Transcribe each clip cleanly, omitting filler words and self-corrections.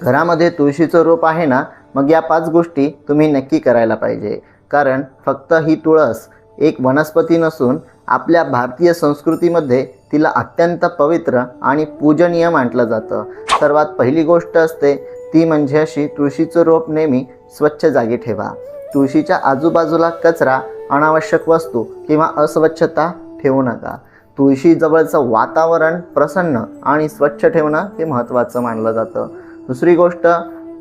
घरामध्ये तुळशीचं रोप आहे ना, मग या 5 गोष्टी तुम्ही नक्की करायला पाहिजे. कारण फक्त ही तुळस एक वनस्पती नसून आपल्या भारतीय संस्कृतीमध्ये तिला अत्यंत पवित्र आणि पूजनीय मानलं जातं. सर्वात पहिली गोष्ट असते ती म्हणजे अशी, तुळशीचं रोप नेहमी स्वच्छ जागी ठेवा. तुळशीच्या आजूबाजूला कचरा, अनावश्यक वस्तू किंवा अस्वच्छता ठेवू नका. तुळशीजवळचं वातावरण प्रसन्न आणि स्वच्छ ठेवणं हे महत्त्वाचं मानलं जातं. दुसरी गोष्ट,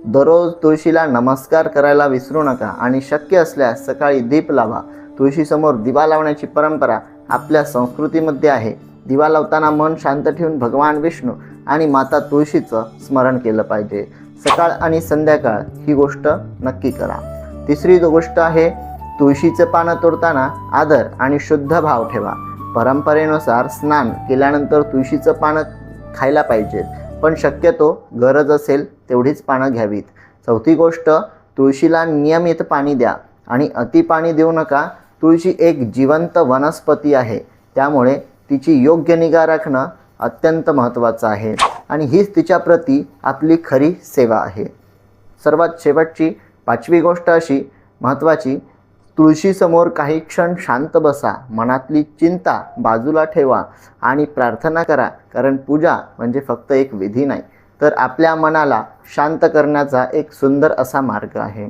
दररोज तुळशीला नमस्कार करायला विसरू नका आणि शक्य असल्यास सकाळी दीप लावा. तुळशीसमोर दिवा लावण्याची परंपरा आपल्या संस्कृतीमध्ये आहे. दिवा लावताना मन शांत ठेवून भगवान विष्णू आणि माता तुळशीचं स्मरण केलं पाहिजे. सकाळ आणि संध्याकाळ ही गोष्ट नक्की करा. तिसरी गोष्ट आहे, तुळशीचं पानं तोडताना आदर आणि शुद्ध भाव ठेवा. परंपरेनुसार स्नान केल्यानंतर तुळशीचं पानं खायला पाहिजेत, पण शक्यतो गरज असेल तेवढीच पानं घ्यावीत. चौथी गोष्ट, तुळशीला नियमित पाणी द्या आणि अति पाणी देऊ नका. तुळशी एक जिवंत वनस्पती आहे, त्यामुळे तिची योग्य निगा राखणं अत्यंत महत्त्वाचं आहे आणि हीच तिच्याप्रती आपली खरी सेवा आहे. सर्वात शेवटची 5वी गोष्ट अशी महत्त्वाची, तुळशीसमोर काही क्षण शांत बसा. मनातली चिंता बाजूला ठेवा आणि प्रार्थना करा. कारण पूजा म्हणजे फक्त एक विधी नाही, तर आपल्या मनाला शांत करण्याचा एक सुंदर असा मार्ग आहे.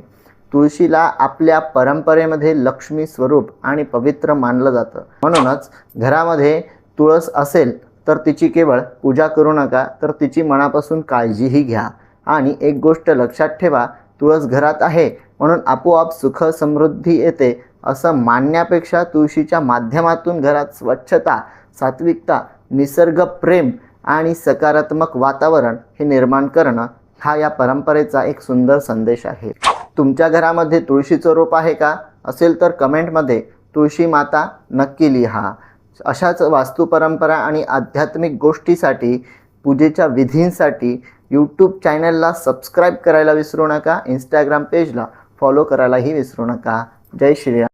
तुळशीला आपल्या परंपरेमध्ये लक्ष्मी स्वरूप आणि पवित्र मानलं जातं. म्हणूनच घरामध्ये तुळस असेल तर तिची केवळ पूजा करू नका, तर तिची मनापासून काळजीही घ्या. आणि एक गोष्ट लक्षात ठेवा, तुळस घरात आहे म्हणून आपोआप सुख समृद्धी येते असं मानण्यापेक्षा तुळशीच्या माध्यमातून घरात स्वच्छता, सात्विकता, निसर्ग प्रेम आणि सकारात्मक वातावरण हे निर्माण करणं हा या परंपरेचा एक सुंदर संदेश आहे. तुमच्या घरामध्ये तुळशीचं रोप आहे का? असेल तर कमेंटमध्ये तुळशी माता नक्की लिहा. अशाच वास्तू परंपरा आणि आध्यात्मिक गोष्टीसाठी, पूजेच्या विधींसाठी यूट्यूब चॅनलला सबस्क्राईब करायला विसरू नका. इंस्टाग्राम पेजला फॉलो करायलाही विसरू नका. जय श्रीराम.